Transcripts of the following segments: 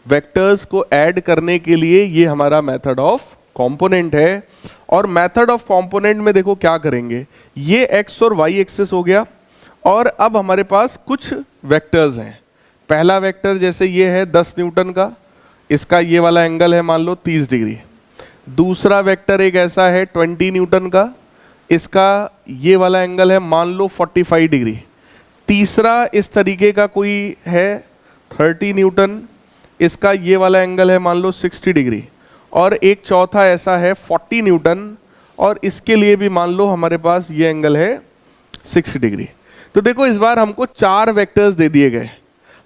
Vectors को add करने के लिए ये हमारा मेथड ऑफ कंपोनेंट है। और मेथड ऑफ कंपोनेंट में देखो क्या करेंगे, ये एक्स और वाई एक्सिस हो गया, और अब हमारे पास कुछ वेक्टर्स हैं। पहला वेक्टर जैसे ये है 10 न्यूटन का, इसका ये वाला एंगल है मान लो 30 डिग्री। दूसरा वेक्टर एक ऐसा है 20 न्यूटन का, इसका ये वाला एंगल है मान लो 45 डिग्री। तीसरा इस तरीके का कोई है 30 न्यूटन, इसका ये वाला एंगल है मान लो 60 डिग्री। और एक चौथा ऐसा है 40 न्यूटन, और इसके लिए भी मान लो हमारे पास ये एंगल है 60 डिग्री। तो देखो इस बार हमको 4 वेक्टर्स दे दिए गए,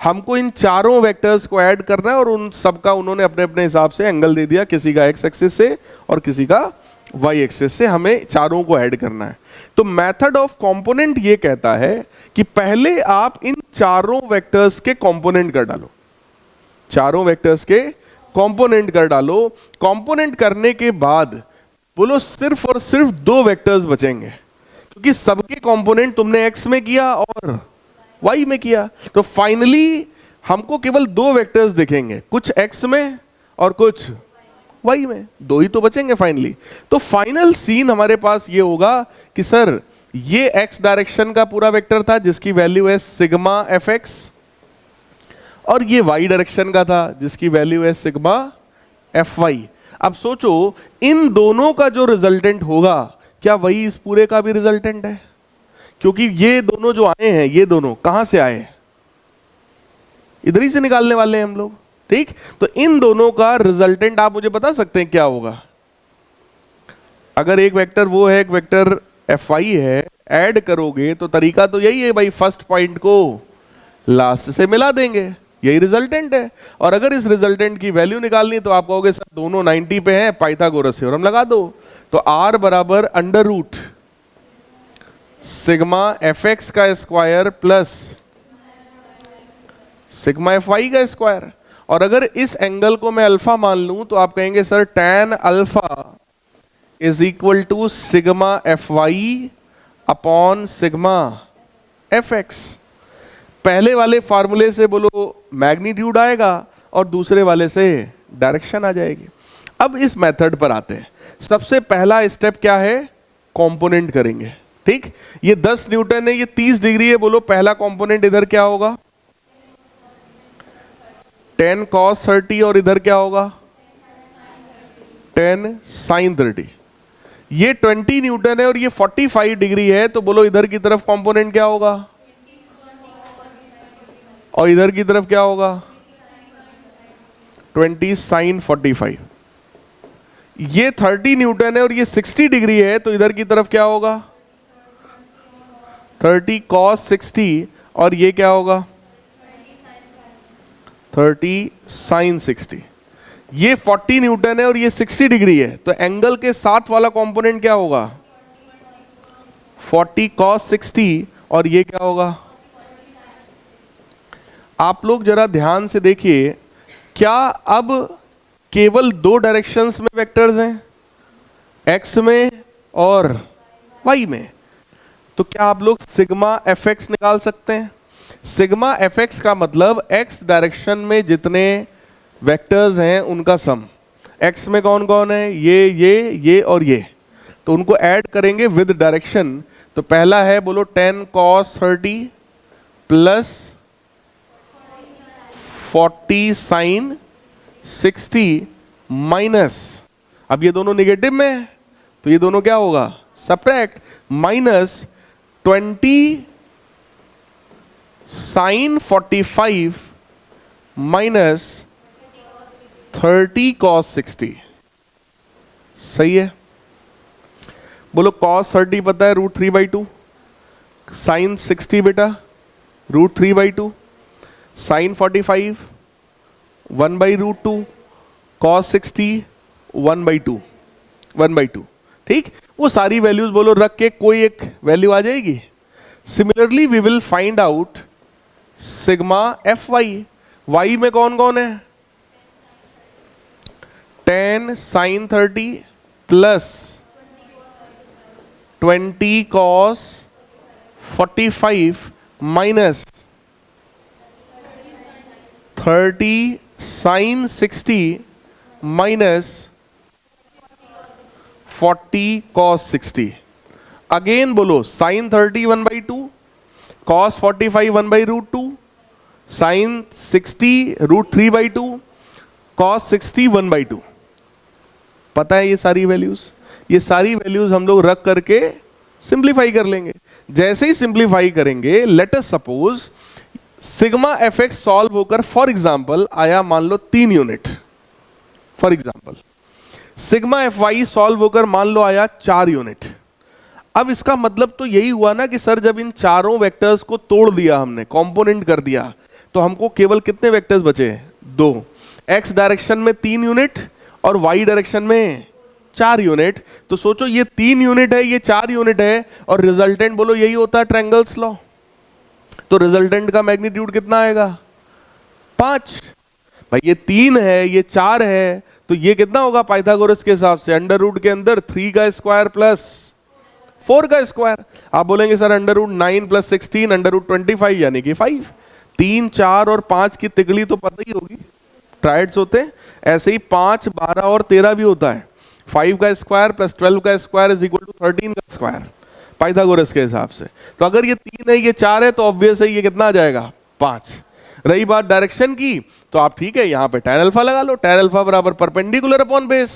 हमको इन चारों वेक्टर्स को ऐड करना है, और उन सबका उन्होंने अपने अपने हिसाब से एंगल दे दिया, किसी का एक्स एक्सिस से और किसी का वाई एक्सिस से, हमें चारों को ऐड करना है। तो मेथड ऑफ कंपोनेंट ये कहता है कि पहले आप इन चारों वेक्टर्स के कंपोनेंट कर डालो, चारों वेक्टर्स के कंपोनेंट कर डालो। कंपोनेंट करने के बाद बोलो सिर्फ और सिर्फ 2 वेक्टर्स बचेंगे, क्योंकि सबके कंपोनेंट तुमने एक्स में किया और वाई में किया। तो फाइनली हमको केवल 2 वेक्टर्स दिखेंगे, कुछ एक्स में और कुछ वाई में, 2 ही तो बचेंगे फाइनली। तो फाइनल सीन हमारे पास ये होगा कि सर ये एक्स डायरेक्शन का पूरा वेक्टर था जिसकी वैल्यू है सिग्मा एफ एक्स, और ये वाई डायरेक्शन का था जिसकी वैल्यू है सिग्मा एफ वाई। अब सोचो इन दोनों का जो रिजल्टेंट होगा क्या वही इस पूरे का भी रिजल्टेंट है? क्योंकि ये दोनों जो आए हैं, ये दोनों कहां से आए? इधर ही से निकालने वाले हैं हम लोग, ठीक। तो इन दोनों का रिजल्टेंट आप मुझे बता सकते हैं क्या होगा? अगर एक वेक्टर वो है, एक वेक्टर एफ वाई है, ऐड करोगे तो तरीका तो यही है भाई, फर्स्ट पॉइंट को लास्ट से मिला देंगे, यही रिजल्टेंट है। और अगर इस रिजल्टेंट की वैल्यू निकालनी है तो आप कहोगे सर दोनों 90 पे हैं, पाइथागोरस थ्योरम लगा दो। तो r बराबर under root sigma F X का square plus sigma F Y का स्क्वायर। और अगर इस एंगल को मैं अल्फा मान लूं तो आप कहेंगे sir tan alpha is equal to sigma F Y upon sigma F X. पहले वाले फार्मूले से बोलो मैग्नीट्यूड आएगा और दूसरे वाले से डायरेक्शन आ जाएगी। अब इस मेथड पर आते हैं। सबसे पहला स्टेप क्या है? कंपोनेंट करेंगे, ठीक। ये 10 न्यूटन है, ये 30 डिग्री है, बोलो पहला कंपोनेंट इधर क्या होगा? 10 cos 30, और इधर क्या होगा? 10 sin 30। ये 20 न्यूटन है और ये 45 डिग्री है, तो बोलो इधर की तरफ कंपोनेंट क्या होगा? और इधर की तरफ क्या होगा? 20 sin 45। ये 30 न्यूटन है और ये 60 डिग्री है, तो इधर की तरफ क्या होगा? 30 cos 60, और ये क्या होगा? 30 sin 60। ये 40 न्यूटन है और ये 60 डिग्री है, तो एंगल के साथ वाला कंपोनेंट क्या होगा? 40 cos 60, और ये क्या होगा? आप लोग जरा ध्यान से देखिए, क्या अब केवल 2 डायरेक्शंस में वेक्टर्स हैं, एक्स में और वाई में? तो क्या आप लोग सिग्मा एफ एक्स निकाल सकते हैं? सिग्मा एफ एक्स का मतलब एक्स डायरेक्शन में जितने वेक्टर्स हैं उनका सम। एक्स में कौन कौन है? ये और ये, तो उनको ऐड करेंगे विद डायरेक्शन। तो पहला है बोलो 10 cos 30 प्लस 40 sin 60 माइनस, अब ये दोनों निगेटिव में है तो ये दोनों क्या होगा? Subtract, minus 20 sin 45 minus 30 cos 60। सही है? बोलो cos 30 पता है √3/2, sin 60 बेटा √3/2, sin 45 1/√2, cos 60 1/2, ठीक। वो सारी वैल्यूज बोलो रख के कोई एक वैल्यू आ जाएगी। Similarly we will find out sigma F Y. Y में कौन कौन है? 10 sin 30 plus 20 cos 45 minus 30 sine 60 minus 40 cos 60। Again बोलो, साइन 30 1/2, कॉस 45 1/√2, साइन 60 √3/2, कॉस 60 1/2। पता है ये सारी वैल्यूज, ये सारी वैल्यूज हम लोग रख करके सिंप्लीफाई कर लेंगे। जैसे ही सिंप्लीफाई करेंगे, let us suppose sigma F X solve होकर फॉर एग्जांपल आया मान लो 3 unit, for example sigma F Y solve होकर मान लो आया 4 यूनिट। अब इसका मतलब तो यही हुआ ना कि सर जब इन चारों वेक्टर्स को तोड़ दिया हमने, कंपोनेंट कर दिया, तो हमको केवल कितने वेक्टर्स बचे? 2। एक्स डायरेक्शन में 3 यूनिट और वाई डायरेक्शन में 4 यूनिट। तो सोचो ये 3 यूनिट है, ये 4 यूनिट है, और रिजल्टेंट बोलो यही होता है ट्रायंगल्स लॉ। तो रिजल्टेंट का मैग्नीट्यूड कितना आएगा? 5। भाई ये 3 है, ये 4 है, तो ये कितना होगा पाइथागोरस के हिसाब से? अंडर रूट के अंदर 3 का स्क्वायर प्लस 4 का स्क्वायर। आप बोलेंगे sir under root 9 plus 16 under root 25 यानी कि 5। 3, 4 और 5 की तिगड़ी तो पता ही होगी, ट्राइड्स होते हैं। ऐसे ही 5, 12 और 13 भी होता है। 5 का स्क्वायर प्लस 12 का स्क्वायर इज इक्वल टू 13 का स्क्वायर पाइथागोरस के हिसाब से। तो अगर ये 3 है, ये 4 है, तो ऑब्वियस है ये कितना आ जाएगा? 5। रही बात डायरेक्शन की, तो आप ठीक है यहाँ पे tan अल्फा लगा लो। tan अल्फा बराबर परपेंडिकुलर अपॉन बेस।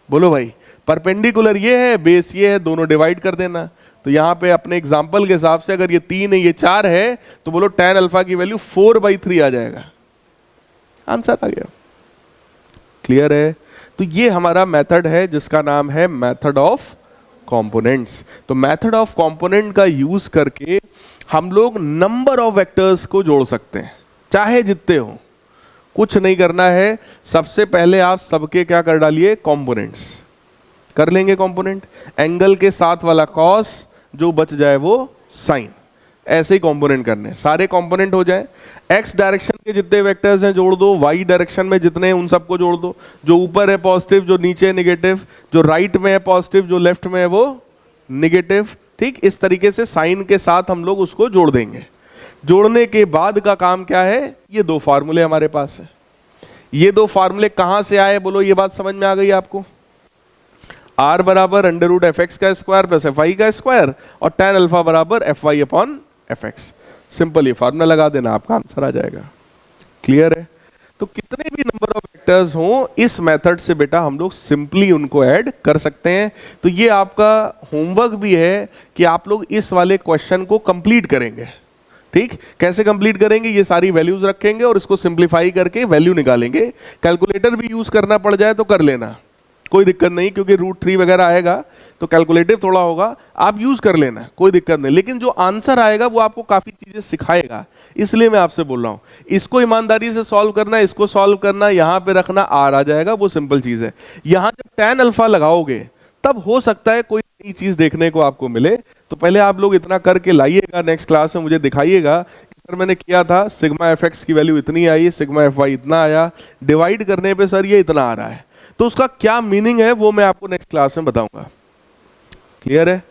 बोलो भाई, परपेंडिकुलर ये है, बेस ये है, दोनों डिवाइड कर देना। तो यहाँ पे अपने एग्जाम्पल के हिसाब से अगर ये 3 है, ये 4 है, तो बोलो tan अल्फा की वैल्यू 4/3 आ जाएगा। आंसर आ गया। क्लियर है? तो ये हमारा मेथड है जिसका नाम है मेथड ऑफ कंपोनेंट्स। तो मेथड ऑफ कंपोनेंट का यूज करके हम लोग नंबर ऑफ वेक्टर्स को जोड़ सकते हैं, चाहे जितने हो। कुछ नहीं करना है, सबसे पहले आप सबके क्या कर डालिए? कंपोनेंट्स कर लेंगे। कंपोनेंट एंगल के साथ वाला कॉस, जो बच जाए वो साइन, ऐसे ही कंपोनेंट करने। सारे कंपोनेंट हो जाए। एक्स डायरेक्शन के जितने वेक्टर्स हैं जोड़ दो, वाई डायरेक्शन में जितने हैं उन सबको जोड़ दो। जो ऊपर है पॉजिटिव, जो नीचे है निगेटिव, जो राइट में है पॉजिटिव, जो लेफ्ट में है वो निगेटिव। ठीक, इस तरीके से साइन के साथ हम लोग उसको जोड़ देंगे। जोड़ने के बाद का काम क्या है? ये 2 फार्मूले हमारे पास है। ये 2 फार्मूले कहां से आए बोलो? ये बात समझ में आ गई आपको? R बराबर अंडर रूट एफ एक्स का स्क्वायर प्लस एफ आई का स्क्वायर, और tan अल्फा बराबर F Y upon F X. Simple ये फार्मूला लगा देना, आपका आंसर आ जाएगा। क्लियर है? तो कितने भी नंबर ऑफ वेक्टर्स हों, इस मेथड से बेटा हम लोग सिंपली उनको ऐड कर सकते हैं। तो ये आपका होमवर्क भी है कि आप लोग इस वाले क्वेश्चन को कंप्लीट करेंगे। ठीक, कैसे कंप्लीट करेंगे? ये सारी वैल्यूज रखेंगे और इसको सिंप्लीफाई करके वैल्यू निकालेंगे। कैलकुलेटर भी यूज करना पड़ जाए तो कर लेना, कोई दिक्कत नहीं, क्योंकि √3 वगैरह आएगा तो कैलकुलेटिव थोड़ा होगा, आप यूज कर लेना, कोई दिक्कत नहीं। लेकिन जो आंसर आएगा वो आपको काफी चीजें सिखाएगा, इसलिए मैं आपसे बोल रहा हूँ इसको ईमानदारी से सॉल्व करना, इसको सॉल्व करना, यहाँ पे रखना, आर आ जाएगा, वो सिंपल चीज है। यहाँ जब tan अल्फा लगाओगे तब हो सकता है कोई नई चीज देखने को आपको मिले। तो पहले आप लोग इतना करके लाइएगा, नेक्स्ट क्लास में मुझे दिखाइएगा कि सर मैंने किया था, सिग्मा एफ एक्स की वैल्यू इतनी आई, सिग्मा एफ वाई इतना आया, डिवाइड करने पे सर ये इतना आ रहा है। तो उसका क्या मीनिंग है वो मैं आपको नेक्स्ट क्लास में बताऊंगा। क्लियर है?